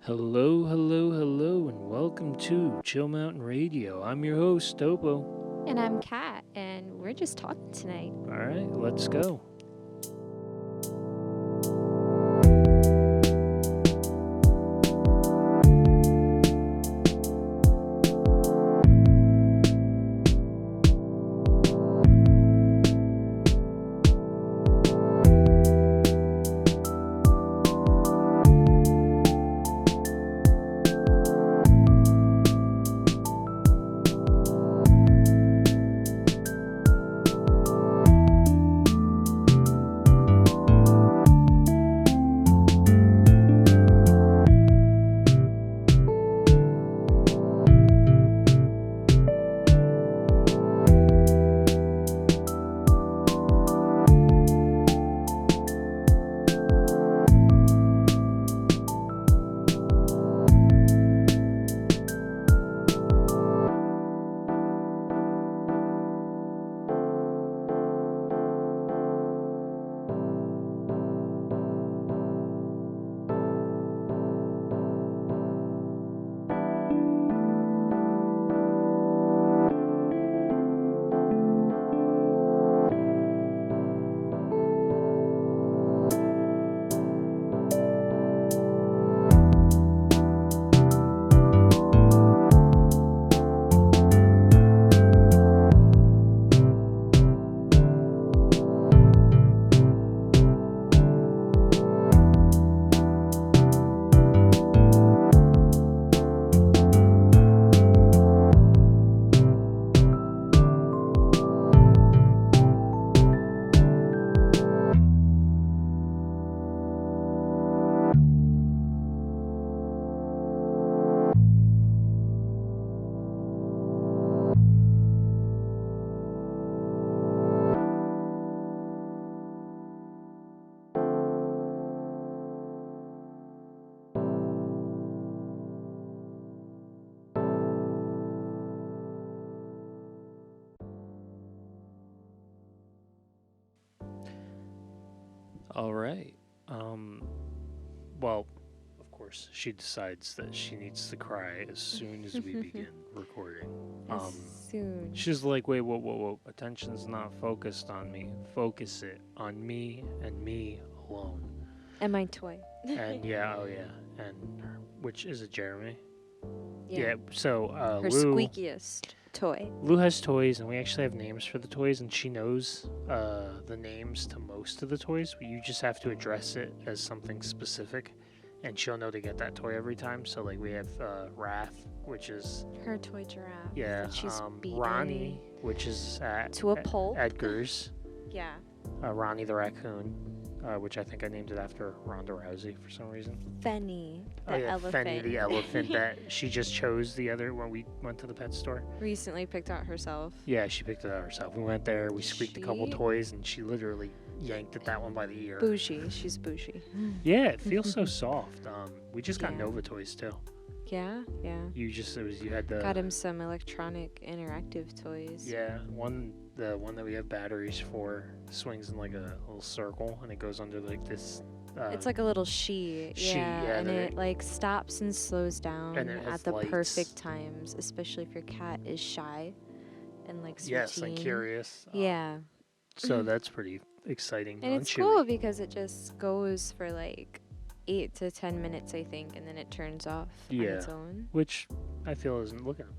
Hello, hello, hello, and welcome to Chill Mountain Radio. I'm your host, Topo. And I'm Kat, and we're just talking tonight. All right, let's go. All right. Well, of course, she decides that she needs to cry as soon as we begin recording. As soon. She's like, wait, whoa. Attention's not focused on me. Focus it on me and me alone. And my toy. And and which is it, Jeremy? Yeah. So Her squeakiest toy. Lou has toys, and we actually have names for the toys, and she knows the names to most of the toys. But you just have to address it as something specific, and she'll know to get that toy every time. So like we have Wrath, which is Her toy giraffe. yeah, that she's beaten Ronnie, which is to a pulp. Edgar's. Yeah. Ronnie the raccoon, which I think I named it after Ronda Rousey for some reason. Fenny, the elephant. Fenny the elephant that she just chose the other when we went to the pet store. Recently picked out herself. Yeah, she picked it out herself. We went there, we squeaked a couple toys, and she literally yanked at that one by the ear. Bougie. She's bougie. Yeah, it feels so soft. We just got Yeah. Nova toys too. Yeah. You had the Got him some electronic interactive toys. yeah the one that we have batteries for swings in like a little circle, and it goes under like this. It's like a little sheet, yeah, and it like stops and slows down and it has at the lights. perfect times, especially if your cat is shy and likes yes, routine. and curious. Yeah, So that's pretty exciting. and on it's Chewy. cool because it just goes for like 8 to 10 minutes, I think, and then it turns off on its own. Which I feel isn't. Look at him.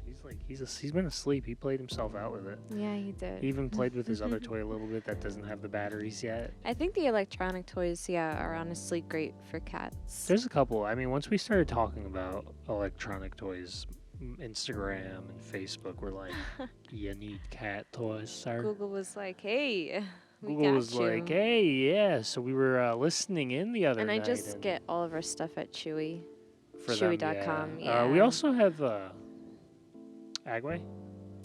He's been asleep. He played himself out with it. Yeah, he did. He even played with his other toy a little bit that doesn't have the batteries yet. I think the electronic toys, are honestly great for cats. There's a couple. I mean, once we started talking about electronic toys, Instagram and Facebook were like, "You need cat toys, sir." Google was like, "Hey, we Google got was you." like, "Hey, yeah." So we were listening in the other and night. I just get all of our stuff at Chewy. for them, Chewy.com, We yeah. also have Agway.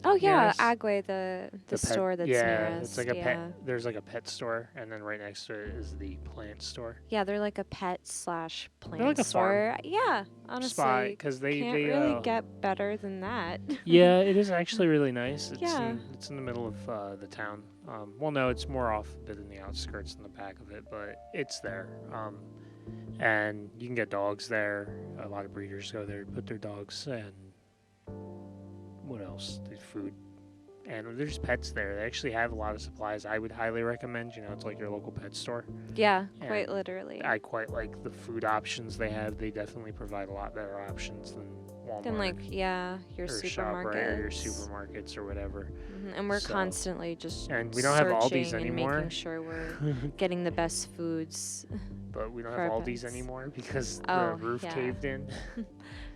Oh yeah, Yes. Agway, the pet- store that's yeah, near us. it's like a yeah. pet. There's like a pet store, and then right next to it is the plant store. Yeah, they're like a pet slash plant like a store. Yeah, honestly, because they can't really get better than that. yeah, it is actually really nice. It's Yeah. it's in the middle of the town. Well, no, it's more off a bit in the outskirts in the back of it, but it's there. And you can get dogs there. A lot of breeders go there to put their dogs. And what else? There's food. And there's pets there. They actually have a lot of supplies. I would highly recommend. It's like your local pet store. Yeah, quite And literally. I quite like the food options they have. They definitely provide a lot better options than Walmart. Then your or ShopRite or your supermarkets. supermarkets or whatever. And we're So- constantly just And we don't have Aldi's searching and anymore. making sure we're getting the best foods. But we don't for have our Aldi's pets. anymore because Oh, the roof yeah. caved in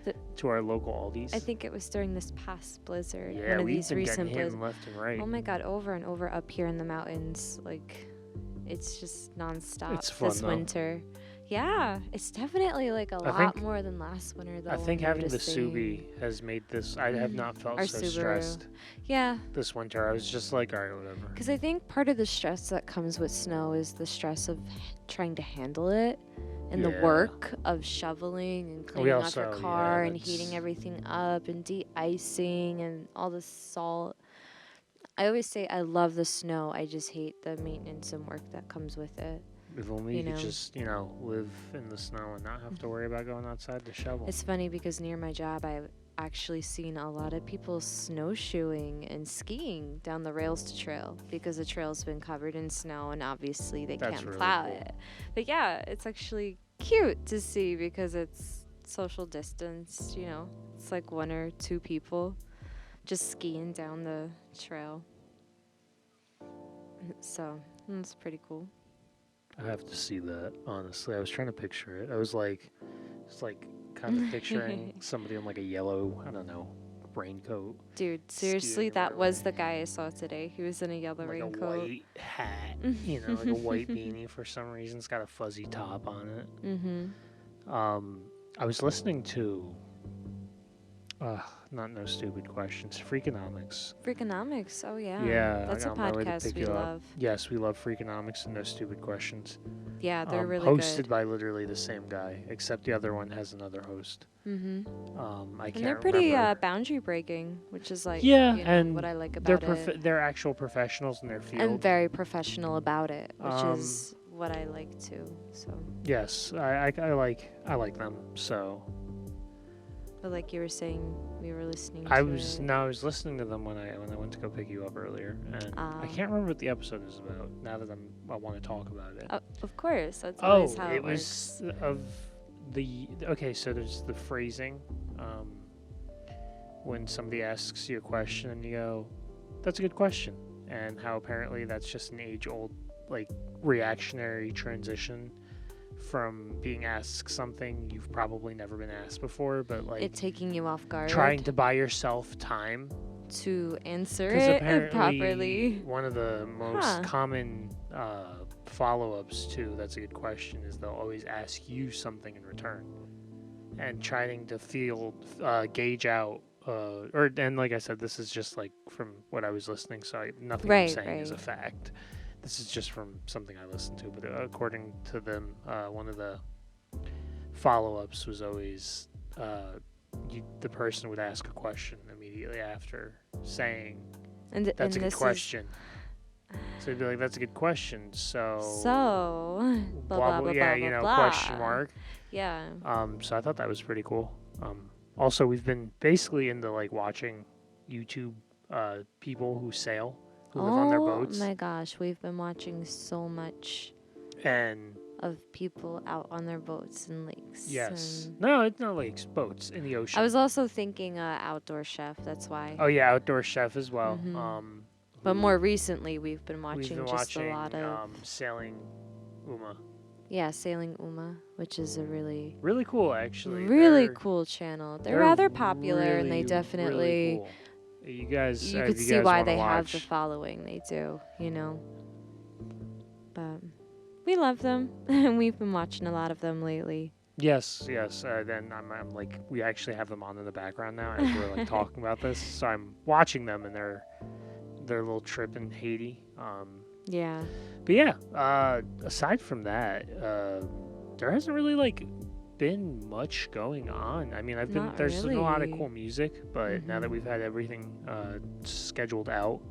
The- to our local Aldi's. I think it was during this past blizzard. yeah, one of we've these been recent getting hit blizzards. left and right. Oh my god, over and over up here in the mountains. Like, it's just nonstop It's fun, this though. winter. Yeah, it's definitely like a I lot think- more than last winter though. I think I'm having the noticing. Subi has made this. I have not felt Our so Subaru. stressed Yeah, this winter. I was just like, all right, whatever. because I think part of the stress that comes with snow is the stress of trying to handle it and the Yeah. work of shoveling and cleaning out your also- car yeah, and heating that's- everything up and de-icing and all the salt. I always say I love the snow. I just hate the maintenance and work that comes with it. If only you you could know. just, live in the snow and not have to worry about going outside to shovel. It's funny because near my job, I've actually seen a lot of people snowshoeing and skiing down the rails to trail because the trail's been covered in snow and obviously they That's can't really plow cool. it. But yeah, it's actually cute to see because it's social distance, It's like one or two people just skiing down the trail. So, it's pretty cool. I have to see that, honestly. I was trying to picture it. I was like, just like kind of picturing somebody in like a yellow, I don't know, raincoat. Dude, seriously, Skiing or that was whatever. the guy I saw today. He was in a yellow Like raincoat. a white hat, like a white beanie for some reason. It's got a fuzzy top on it. Mm-hmm. I was listening to, not No Stupid Questions, Freakonomics. Freakonomics. Oh yeah. Yeah, That's I a got my way to podcast pick we you up. love. Yes, we love Freakonomics and No Stupid Questions. Yeah, they're really hosted good. by literally the same guy, except the other one has another host. Mm-hmm. I can't And they're pretty remember. boundary breaking, which is like Yeah, and what I like they're about it. they're actual professionals in their field. And very professional about it, which Um, is what I like too. So, Yes, I like them. So but like you were saying, we were listening. I to was it. I was listening to them when I went to go pick you up earlier, and I Ah. can't remember what the episode is about. Now that I want to talk about it. Of course, that's Oh, always how it it works. was of the okay. So there's the phrasing. When somebody asks you a question and you go, "That's a good question," and how apparently that's just an age-old like reactionary transition from being asked something you've probably never been asked before, but like It taking you off guard trying to buy yourself time. to answer Because it apparently properly. one of the most Huh. common follow-ups to "That's a good question" is they'll always ask you something in return, and trying to gauge out, and like I said, this is just like from what I was listening, so nothing I'm Right, saying is a right. fact. This is just from something I listened to, but according to them, one of the follow-ups was always the person would ask a question immediately after saying, And "That's a and good this question." So they'd be like, "That's a good question." So, So, blah, blah, blah, yeah, blah, blah, you question blah. mark. Yeah. So I thought that was pretty cool. Also, we've been basically into like watching YouTube people who sail, who live on their boats, Oh my gosh, we've been watching so much and of people out on their boats and lakes. yes, and- no, it's not lakes, boats in the ocean. I was also thinking outdoor chef. That's why. Oh yeah, outdoor chef as well. Mhm. But who more recently, we've been we've watching been just watching a lot of sailing Uma. Sailing Uma, which is a really Really cool, actually. really They're- cool channel. They're they're rather popular, and they really, definitely really cool. You guys, you if could you see guys why wanna they have the watch- following they do. But we love them, and we've been watching a lot of them lately. Yes. Then I'm like, we actually have them on in the background now as we're like talking about this. So I'm watching them and their little trip in Haiti. Yeah. But yeah, aside from that, there hasn't really like been much going on. I mean, there's been a lot of really. cool music, but now that Mhm. we've had everything scheduled out,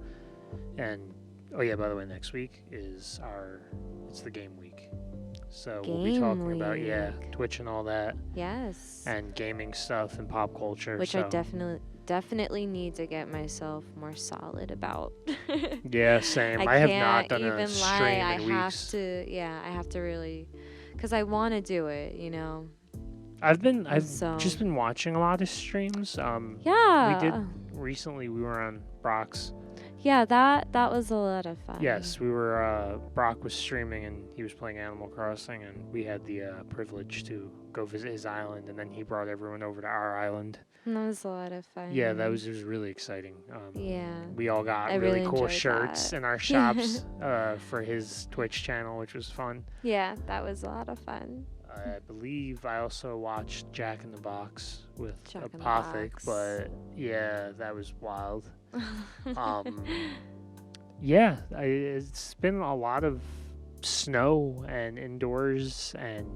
and oh yeah, by the way, next week it's the game week. So we'll be talking about League. Twitch and all that, Yes. and gaming stuff and pop culture. Which so. I definitely need to get myself more solid about. Yeah, same. I have not can't done a even stream lie. in I have weeks. I have to really, because I want to do it, you know. I've So- just been watching a lot of streams. Yeah. We did recently. We were on Brock's. Yeah, that was a lot of fun. Yes, we were. Brock was streaming and he was playing Animal Crossing, and we had the privilege to go visit his island, and then he brought everyone over to our island. And that was a lot of fun. Yeah, it was really exciting. Yeah. We all got I really really cool enjoyed shirts that. in our shops for his Twitch channel, which was fun. Yeah, that was a lot of fun. I believe I also watched Jack in the Box with Jack in the Apothic, Box. but yeah, that was wild. Yeah, it's been a lot of snow and indoors and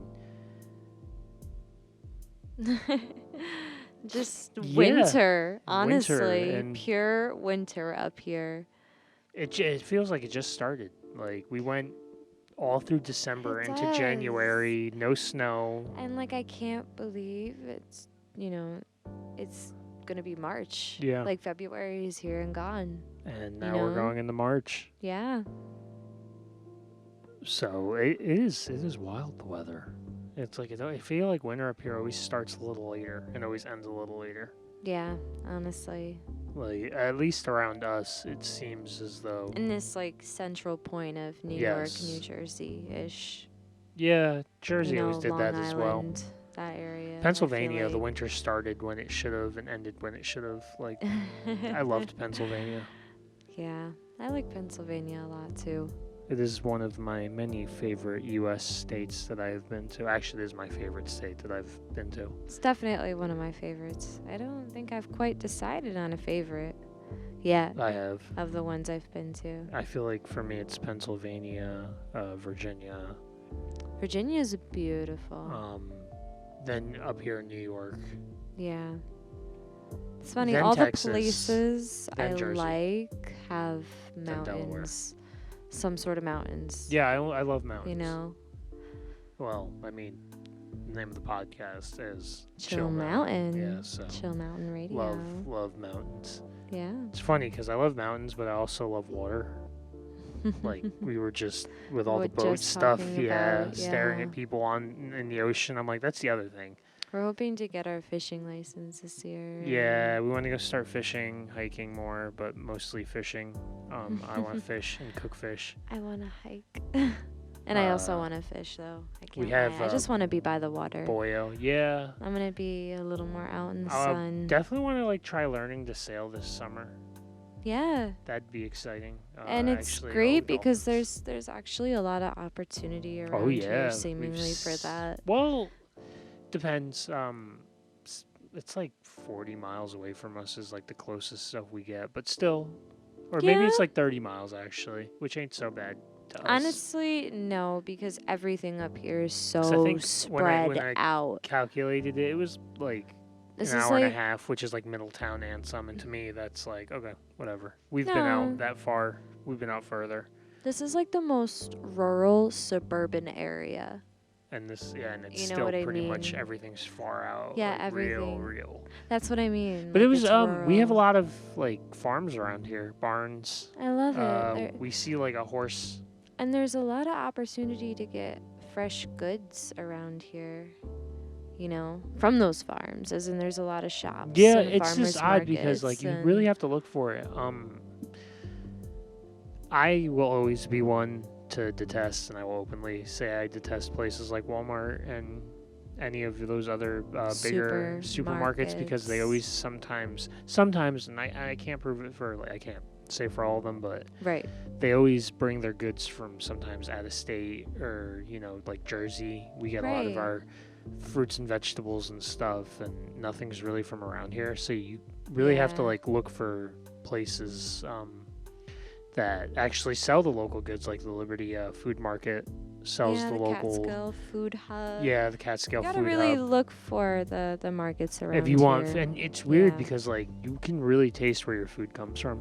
Just Yeah, winter, honestly. and- Pure winter up here. it feels like it just started. Like we went all through December It into does. January, no snow. And like I can't believe it's it's gonna be March. Yeah. Like February is here and gone. And now we're know? going into March. Yeah. So it is wild, the weather. It's like I feel like winter up here always starts a little later and always ends a little later. Yeah, honestly. Like at least around us, it seems as though. In this like central point of New Yes. York, New Jersey ish. Yeah, Jersey you know, always did Long that as well. Island, that area. I feel Pennsylvania, the like. winter started when it should have and ended when it should have. Like I loved Pennsylvania. Yeah, I like Pennsylvania a lot too. It is one of my many favorite U.S. states that I have been to. Actually, it is my favorite state that I've been to. It's definitely one of my favorites. I don't think I've quite decided on a favorite yet I have. of the ones I've been to. I feel like for me, it's Pennsylvania, Virginia. Virginia's beautiful. Then up here in New York. Yeah. It's funny, Then all Texas, the places then I Jersey. like have Then Delaware. mountains. Some sort of mountains. Yeah, I love mountains. You know, Well, I mean, the name of the podcast is Chill Mountain. Yeah, so Chill Mountain Radio. love mountains. Yeah. It's funny because I love mountains, but I also love water. Like we were just with all the We're boat just stuff, talking yeah, about, staring yeah. at people in the ocean. I'm like, that's the other thing. We're hoping to get our fishing license this year. Yeah, we want to go start fishing, hiking more, but mostly fishing. I want to fish and cook fish. I want to hike. And I also Uh, want to fish, though. I we can't have, lie. I just want to be by the water. Boyo, yeah. I'm going to be a little more out in the I sun. definitely want to like try learning to sail this summer. Yeah. That'd be exciting. And it's actually, great oh, because dolphins. there's actually a lot of opportunity around Oh yeah, here we've seemingly for that. Well, depends. It's like 40 miles away from us is like the closest stuff we get, but still, or maybe it's Yeah. like 30 miles actually, which ain't so bad to us. Honestly, no, because everything up here is 'Cause I so think spread when I out. calculated it, it was like This an is hour and a like half, which is like Middletown and some, and to me that's like okay, whatever. We've been No. out that far. We've been out further, this is like the most rural suburban area. and this and it's You know still what I pretty much mean? everything far out. Yeah, like, everything. real. That's what I mean. But it like, was it's we have a rural. lot of like farms around here, barns. I love it. There- We see like a horse. and there's a lot of opportunity to get fresh goods around here. You know, from those farms, as in there's a lot of shops. Yeah, and it's just farmers odd because like markets you really and- have to look for it. I will always be one to detest, and I will openly say I detest places like Walmart and any of those other bigger supermarkets because they Supermarkets. always sometimes, and I can't prove it for like I can't say for all of them, but Right. they always bring their goods from sometimes out of state or like Jersey. We get a lot of Right. our fruits and vegetables and stuff, and nothing's really from around here, so you really have to Yeah. like look for places that actually sell the local goods, like the Liberty Food Market sells yeah, the local Catskill Food Hub. the Catskill You gotta Food really Hub. look for the markets around If you want, here. and it's weird Yeah. because like you can really taste where your food comes from.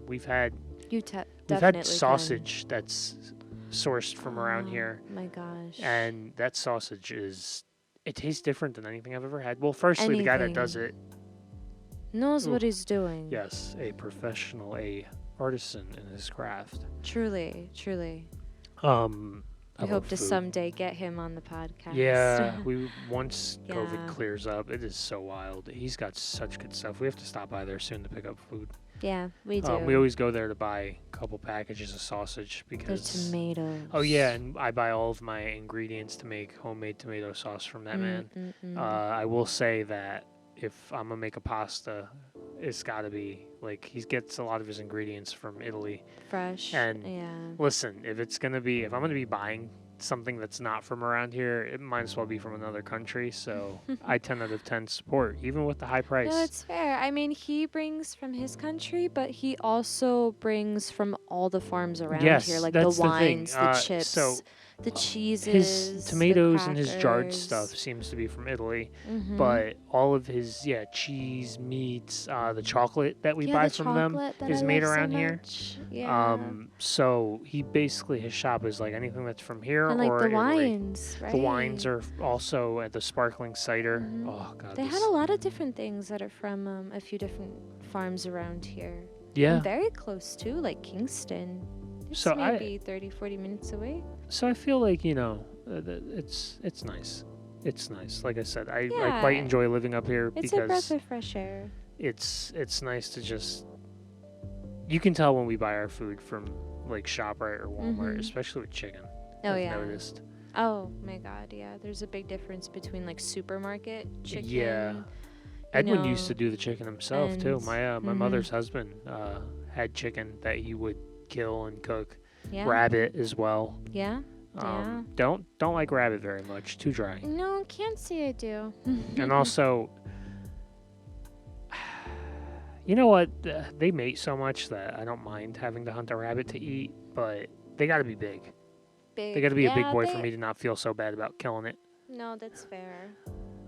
We've had You definitely we've can. had sausage that's sourced from around here. My gosh. And that sausage it tastes different than anything I've ever had. Well, firstly, the guy that does it knows what he's doing. Yes, a professional, a artisan in his craft. Truly, truly. I hope to food. someday get him on the podcast. Yeah, once Yeah. COVID clears up, it is so wild. He's got such good stuff. We have to stop by there soon to pick up food. Yeah, we do. We always go there to buy a couple packages of sausage the because. tomatoes. Oh yeah, and I buy all of my ingredients to make homemade tomato sauce from that man. I will say that if I'm gonna make a pasta, it's gotta be like he gets a lot of his ingredients from Italy. Fresh. And yeah. listen, if I'm gonna be buying something that's not from around here, it might as well be from another country. So I 10 out of 10 support, even with the high price. No, it's fair. I mean, he brings from his country, but he also brings from all the farms around here, like the that's wines, the thing. the chips, So the cheeses, his tomatoes and his jarred crackers. stuff seems to be from Italy, Mhm. but all of his cheese, meats, the chocolate that we Yeah, buy the from them chocolate that is I made love so around here. much. Yeah. So he basically his shop is like anything that's from here and like or the Italy. wines, right? The wines are also at the sparkling cider. Mhm. Oh god, They had a lot of different things that are from a few different farms around here. yeah. And very close too, like Kingston. It's So maybe 30, 40 minutes away. So I feel like it's nice. It's nice. Like I said, I Yeah. quite enjoy living up here It's a breath because of fresh air. it's nice to just. You can tell when we buy our food from like ShopRite or Walmart, Mhm. especially with chicken. Oh I've yeah. noticed. Oh my god, yeah. There's a big difference between like supermarket chicken. Yeah. you Edwin used know, to do the chicken himself too. and- My mhm. mother's husband had chicken that he would kill and cook. Yeah. Rabbit as well. Yeah. Don't like rabbit very much. Too dry. No, can't say I do. And also, you know what? They mate so much that I don't mind having to hunt a rabbit to eat, but they got to be big. big. They got to be a big Yeah, boy for me to not feel so bad about killing it. No, that's fair.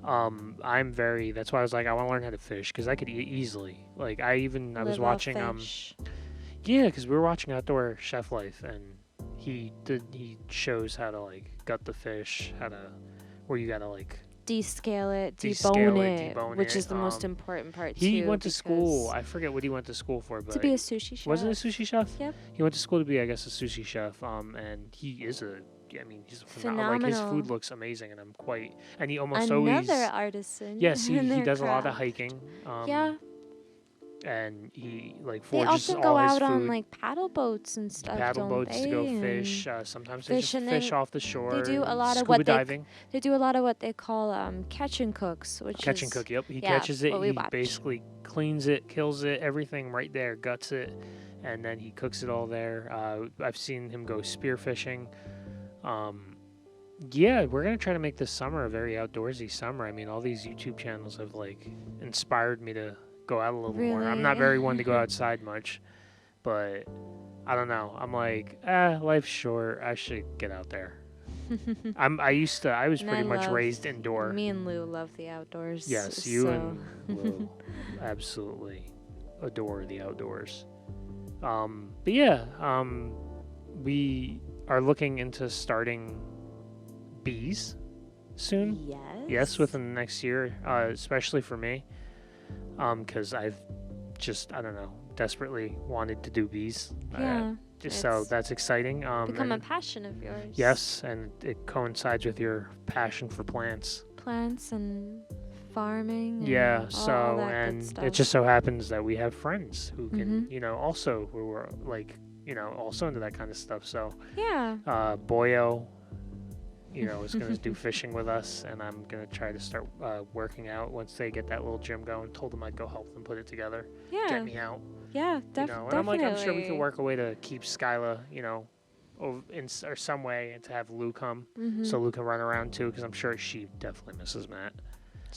That's why I was like, I want to learn how to fish because I could eat it easily. Like I was Live off watching fish. yeah, because we were watching Outdoor Chef Life and he shows how to like gut the fish, where you gotta like Descale it, Descale debone it, it, debone which it, is the most important part he too. went to school. because I forget what he went to school for, but to be a sushi chef. wasn't a sushi chef? Yep. He went to school to be, I guess, a sushi chef. And he is he's phenomenal. Like his food Phenomenal. looks amazing, and he almost Another always. artisan. Yes, in he their does a lot of craft. hiking. Yeah, And he like they forges often all go his out food. on like paddle boats and stuff. Paddle don't boats they? to go And fish. Sometimes they fish, just and fish then off the shore. do a and lot of scuba what they diving. They do a lot of what they call catch and cooks, which Catch is and cook. Yep, he yeah, catches it. what we He watch. basically cleans it, kills it, everything right there, guts it, and then he cooks it all there. I've seen him go spear fishing. Yeah, we're gonna try to make this summer a very outdoorsy summer. I mean, all these YouTube channels have like inspired me to go out a little more. I'm not very one to go outside much, but I don't know. I'm like, life's short. I should get out there. I was And pretty I much love- raised indoor. Me and Lou love the outdoors. Yes, you so. and Lou absolutely adore the outdoors. But yeah, we are looking into starting bees soon. Yes. Yes, within the next year, especially for me, because I've I don't know, desperately wanted to do bees. Yeah. So it's that's exciting. become a and passion of yours. yes, and it coincides with your passion for plants. Plants and farming. And Yeah, all so that good and stuff. it just so happens that we have friends who can, Mhm. also who are like, also into that kind of stuff. So, Yeah. Boyo, is going to do fishing with us, and I'm going to try to start working out once they get that little gym going. Told them I'd go help them put it together, Yeah. get me out, Yeah. and Definitely. I'm like, I'm sure we could work a way to keep Skyla, or some way, and to have Lou come, so Lou can run around too, because I'm sure she definitely misses Matt.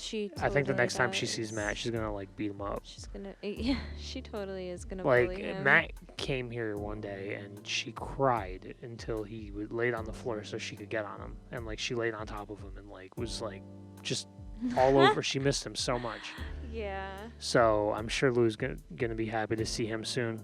She. I think the totally next time she sees does. Matt, she's gonna like beat him up. She's gonna. Yeah. She totally is gonna Like bully him. Matt came here one day and she cried until he laid on the floor so she could get on him, and like she laid on top of him and like was like just all over. She missed him so much. Yeah. So I'm sure Lou's gonna be happy to see him soon.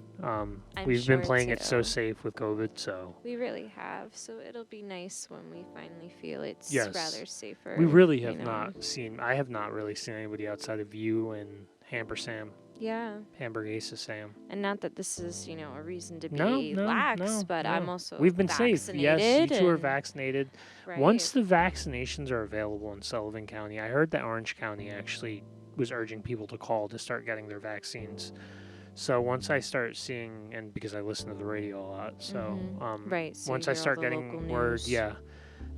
We've sure been playing it so too. safe with COVID, so We really have, so it'll be nice when we finally feel it's yes. rather safer. We really you have know. not seen. I have not really seen anybody outside of you and Hamper Sam, Yeah. Hamburguesa Sam. And not that this is, a reason to No, be no, lax, no, but no. I'm also We've been safe. Yes, you two are and- vaccinated. Right. Once the vaccinations are available in Sullivan County, I heard that Orange County actually was urging people to call to start getting their vaccines. So once I start seeing, and because I listen to the radio a lot, so Right. So once you I hear all start the getting local word, news. yeah,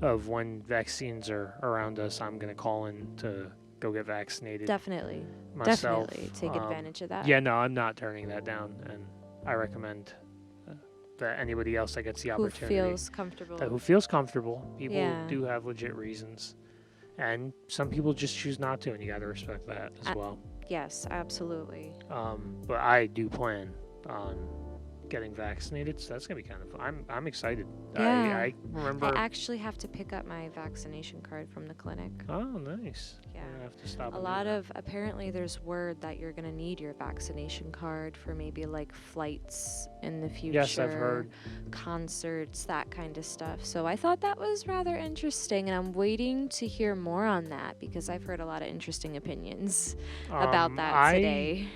of when vaccines are around us, I'm gonna call in to go get vaccinated Definitely. myself. Definitely take advantage of that. Yeah, no, I'm not turning that down, and I recommend that anybody else that gets the Who opportunity, feels comfortable. who feels comfortable. People Yeah. do have legit reasons, and some people just choose not to, and you got to respect that as well. Yes, absolutely. But I do plan on getting vaccinated, so that's gonna be kind of fun. I'm excited. Yeah. I remember. I actually have to pick up my vaccination card from the clinic. Oh, nice. Yeah. I'm gonna have to stop. A and do lot that. of apparently there's word that you're gonna need your vaccination card for maybe like flights in the future. Yes, I've heard. Concerts, that kind of stuff. So I thought that was rather interesting, and I'm waiting to hear more on that because I've heard a lot of interesting opinions about that today.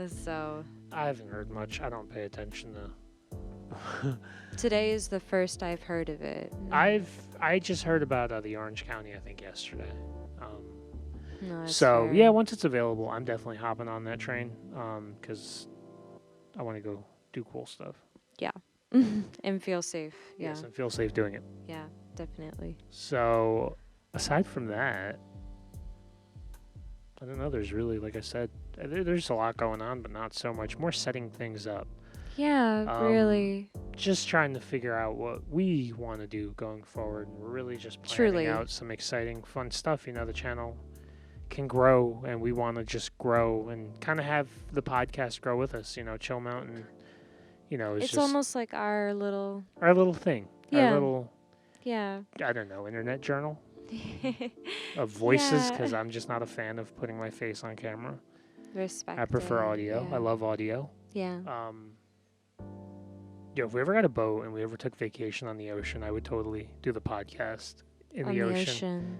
So I haven't heard much. I don't pay attention though. today is the first I've heard of it. I just heard about the Orange County, I think, yesterday. No, that's So fair. yeah, once it's available, I'm definitely hopping on that train because I want to go do cool stuff. And feel safe. Yeah. Yes, and feel safe doing it. Yeah, definitely. So aside from that, I don't know. There's really, like I said, there's a lot going on, but not so much. More setting things up. Yeah, really. Just trying to figure out what we want to do going forward. We're really just planning Truly. out some exciting, fun stuff. You know, the channel can grow, and we want to just grow and kind of have the podcast grow with us. You know, Chill Mountain. You know, It's just almost like our little our little thing. Yeah. Our little, yeah. I don't know, internet journal of voices, Yeah. because I'm just not a fan of putting my face on camera. Respect. I prefer audio. Yeah. I love audio. Yeah. If we ever got a boat and we ever took vacation on the ocean, I would totally do the podcast in On the ocean. ocean.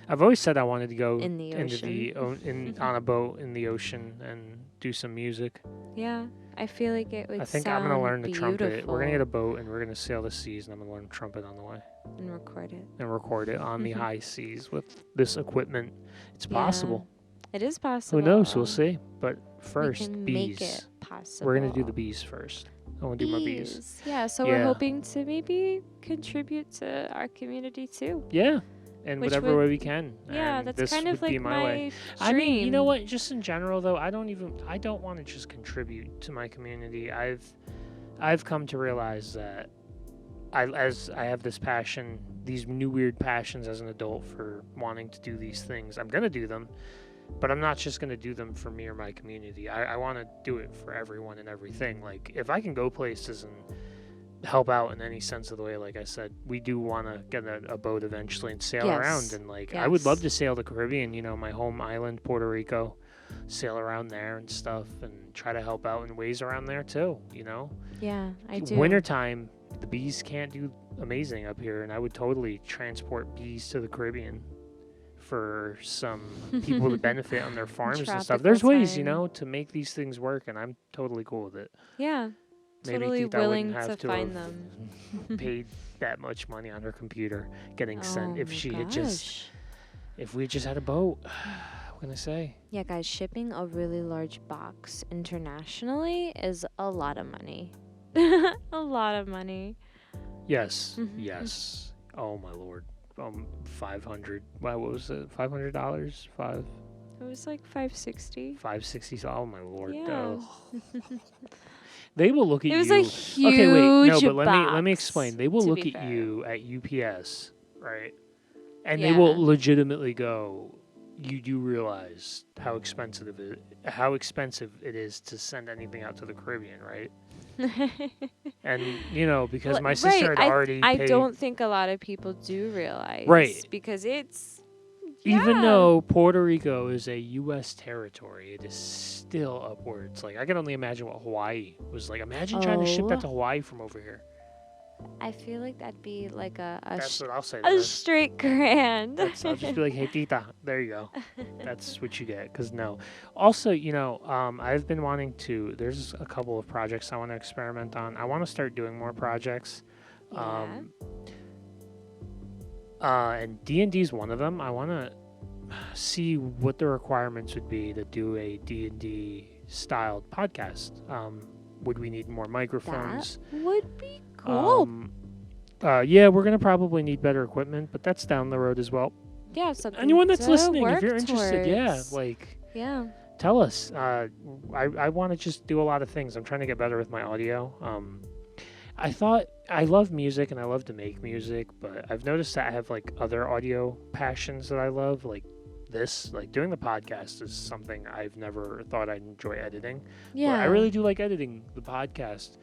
I've always said I wanted to go In the into ocean. on a boat in the ocean and do some music. Yeah. I feel like it would I think I'm gonna learn to trumpet. We're gonna get a boat and we're gonna sail the seas, and I'm gonna learn to trumpet on the way and record it. and record it on the high seas with this equipment. It's possible. It is possible. Who knows? We'll see. But We first, can bees. make it possible. We're gonna do the bees first. I want to do my bees. Yeah, so Yeah. we're hoping to maybe contribute to our community too. Yeah, in Which whatever would- way we can. Yeah, and that's this kind of would be like my my way. dream. I mean, you know what? Just in general, though, I don't want to just contribute to my community. I've come to realize that as I have this passion, these new weird passions as an adult for wanting to do these things. I'm gonna do them, but I'm not just gonna do them for me or my community. I want to do it for everyone and everything. Like if I can go places and help out in any sense of the way, like I said, we do want to get a boat eventually and sail Yes. around, and like I would Yes. love to sail the Caribbean, you know, my home island, Puerto Rico, sail around there and stuff, and try to help out in ways around there too, you know. Yeah, I do. Wintertime, the bees can't do amazing up here, and I would totally transport bees to the Caribbean for some people to benefit on their farms and stuff. Tropical There's ways, you time. know, to make these things work, and I'm totally cool with it. Yeah, Maybe totally Keith, I wouldn't willing have to to find have them. paid that much money on her computer getting sent Oh if my she had just gosh. if we had just had a boat. What can I say? Yeah, guys, shipping a really large box internationally is a lot of money. A lot of money. Yes, Mhm. yes. Oh my lord. 500. Wow, what was it? $500? It was like 560. 560. Oh my lord. Yeah. They will look at It was you. a huge Okay, wait. No, but let me box, explain. They will to look be at fair. you at UPS, right? And Yeah. they will legitimately go, you do realize how expensive it is to send anything out to the Caribbean, right? And you know, because my sister had already I paid. don't think a lot of people do realize. Right. Because it's Even Yeah. though Puerto Rico is a U.S. territory, it is still upwards. Like, I can only imagine what Hawaii was like. Imagine trying to ship that to Hawaii from over here. I feel like that'd be like That's what I'll say. a straight grand. I'll just be like, hey, tita, there you go. That's what you get. Because no. Also, I've been wanting to, there's a couple of projects I want to experiment on. I want to start doing more projects. Yeah. And D&D is one of them. I want to see what the requirements would be to do a D&D styled podcast. Would we need more microphones? That would be cool. Yeah, we're gonna probably need better equipment, but that's down the road as well. Yeah, something Anyone that's to listening, if work you're interested, towards. Yeah. tell us. I want to just do a lot of things. I'm trying to get better with my audio. I thought I love music and I love to make music, but I've noticed that I have like other audio passions that I love, like this. Like doing the podcast is something I've never thought I'd enjoy editing. Yeah. But I really do like editing the podcast.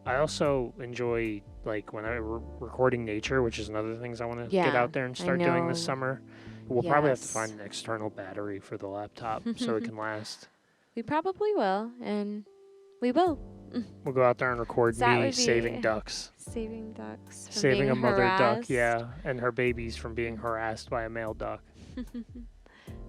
I also enjoy like when I'm recording nature, which is another things I want to get out there and start doing this summer. We'll probably have to find an external battery for the laptop so it can last. We probably will, and we will. We'll go out there and record That me would be saving ducks. Saving ducks. From Saving being a mother duck, harassed. yeah, and her babies from being harassed by a male duck.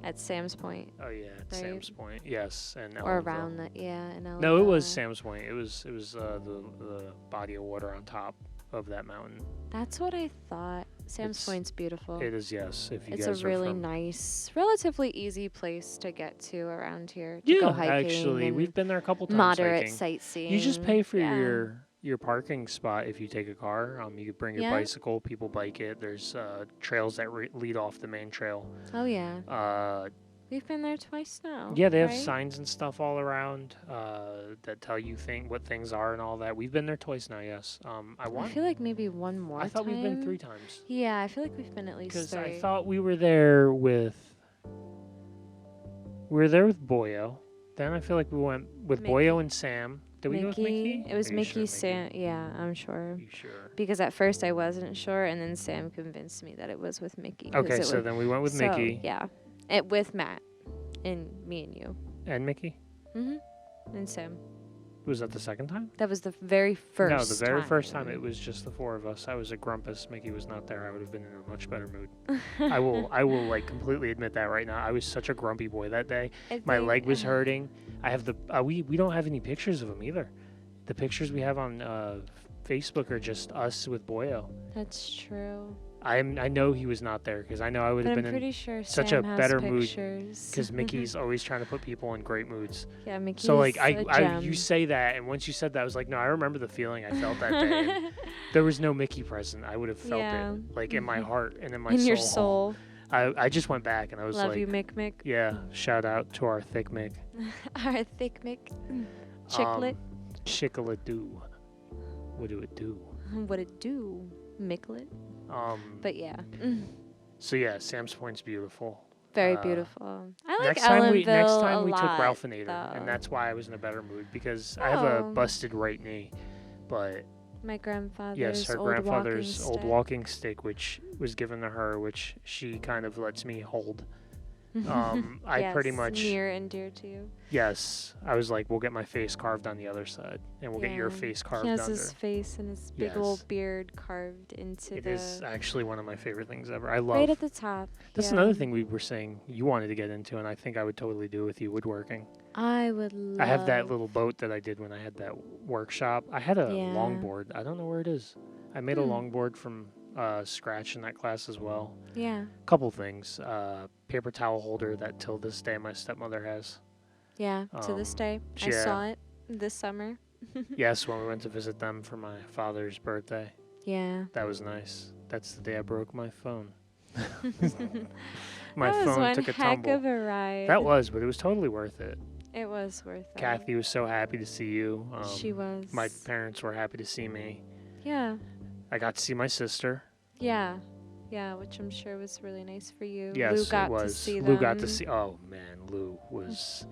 At Sam's Point. Oh yeah, at Right. Sam's Point, yes, and Or Ellenville. around that, yeah. In No, it was Ellenville. Sam's Point. It was the body of water on top of that mountain. That's what I thought. Sam's It's- Point's beautiful. It is, yes. If you It's guys a are really from, nice, relatively easy place to get to around here. To yeah, go hiking actually, and we've been there a couple times moderate hiking. sightseeing. You just pay for yeah. your parking spot if you take a car. You could bring your Yeah. bicycle. People bike it. There's trails that lead off the main trail. Oh yeah. We've been there twice now. Yeah, they have right? signs and stuff all around that tell you what things are and all that. We've been there twice now. Yes. I feel like maybe one more I thought time. we've been 3 times. Yeah, I feel like we've been at least Because 3. I thought we were there with Boyo. Then I feel like we went with Mickey. Boyo and Sam. Did we go with Mickey? It was Are you sure, Mickey, Sam. Yeah, I'm sure. Are you sure? Because at first I wasn't sure, and then Sam convinced me that it was with Mickey. 'cause Okay, it so was, then we went with Mickey Yeah, with Matt and me and you. and Mickey. And Sam. Was that the second time? That was the very first. No, the very first time it was just the 4 of us. I was a grumpus. Mickey was not there. I would have been in a much better mood. I will like completely admit that right now. I was such a grumpy boy that day. My leg was hurting. I have the we don't have any pictures of him either. The pictures we have on Facebook are just us with Boyo. That's true. I know he was not there because I know I would But have I'm been pretty in sure such Sam a has better mood pictures. because Mickey's always trying to put people in great moods. Yeah, Mickey's So like a gem. you say that, and once you said that, I was like, no, I remember the feeling I felt that day. And there was no Mickey present. I would have felt Yeah. it like in my heart and in my In soul. your soul. I just went back and I was Love like, you, Mick. yeah, shout out to our thick Mick. Our thick Mick. Chicklet. Chickle-a-doo. What do it do? What it do? Micklet. But yeah. So yeah, Sam's Point's beautiful. Very beautiful. I like Next time we Ellenville a took lot, Ralphinator, though. and that's why I was in a better mood because I have a Oh. busted right knee, but My grandfather's yes, her old grandfather's walking old stick. walking stick, which was given to her, which she kind of lets me hold. I pretty Yes, much near and dear to you. yes. I was like, we'll get my face carved on the other side, and we'll get your Yeah. face carved He has under. his face and his big Yes. old beard carved into It is the actually one of my favorite things ever. I love. right at the top. That's yeah. another thing we were saying you wanted to get into, and I think I would totally do with you woodworking. I would love. I have that little boat that I did when I had that workshop. I had a Yeah. longboard. I don't know where it is. I made a Hmm. longboard from scratch in that class as well. Yeah. Couple things. Paper towel holder that till this day my stepmother has. Yeah. To this day, I yeah. saw it this summer. Yes, when we went to visit them for my father's birthday. Yeah. That was nice. That's the day I broke my phone. My that was phone one took a heck tumble. of a ride. That was, but it was totally worth it. It was worth it. Kathy was so happy to see you. She was. My parents were happy to see me. Yeah. I got to see my sister. Yeah. Yeah, which I'm sure was really nice for you. Yes, Lou got it was. to see Lou got to them. see. Oh man, Lou was.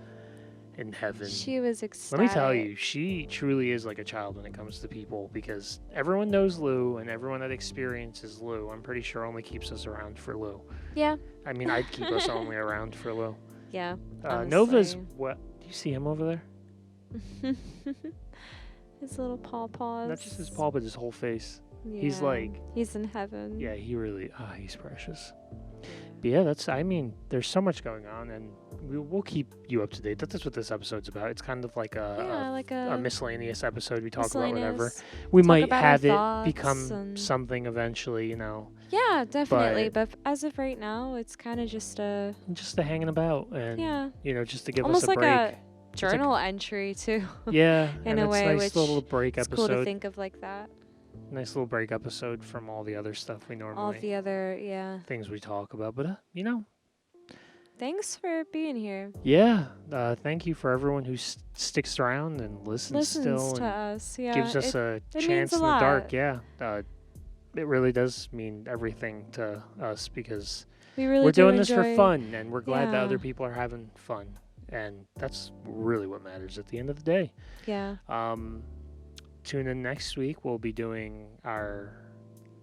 in heaven. She was Let ecstatic. me tell you, she truly is like a child when it comes to people, because everyone knows Lou, and everyone that experiences Lou, I'm pretty sure, only keeps us around for Lou. Yeah. I mean, I'd keep us only around for Lou. Yeah. Nova's what? Do you see him over there? His little paws. Not just his paw, but his whole face. Yeah. He's like, he's in heaven. yeah, he really, he's precious. But yeah, I mean, there's so much going on, and we'll keep you up to date. That's what this episode's about. It's kind of like a miscellaneous episode. We talk about whatever. We might have it become something eventually, you know. Yeah, definitely. But as of right now, it's kind of just a hanging about, and you know, just to give almost us a break. Almost like a journal entry too. Yeah, in a way, nice little break it's episode. Cool to think of like that. Nice little break episode from all the other stuff we normally. All the other, things we talk about, but you know. Thanks for being here. Yeah, thank you for everyone who sticks around and listens still to and us. Yeah, gives us a chance in the dark. Yeah, it really does mean everything to us, because we're doing this for fun, and we're glad that other people are having fun, and that's really what matters at the end of the day. Yeah. Tune in next week. We'll be doing our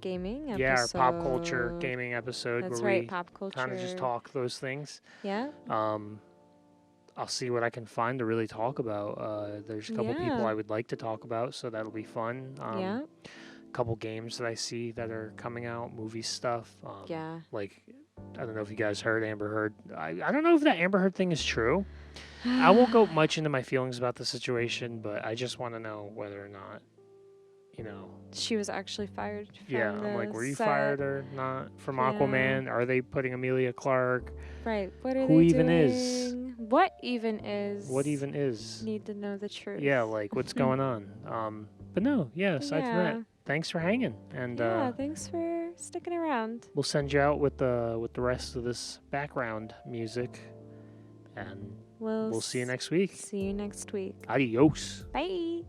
gaming episode. Yeah, our pop culture gaming episode. That's where right, we pop culture. Kind of just talk those things. Yeah. I'll see what I can find to really talk about. There's a couple people I would like to talk about, so that'll be fun. A couple games that I see that are coming out, movie stuff. Like, I don't know if you guys heard Amber Heard. I don't know if that Amber Heard thing is true. I won't go much into my feelings about the situation, but I just want to know whether or not, you know. She was actually fired from I'm like, were you fired or not from Aquaman? Are they putting Emilia Clarke? Right. What are Who they even doing? is? What even is? What even is? Need to know the truth. Yeah, like, what's going on? But no, aside from that, thanks for hanging. And thanks for sticking around. We'll send you out with the rest of this background music. And we'll see you next week. See you next week. Adios. Bye.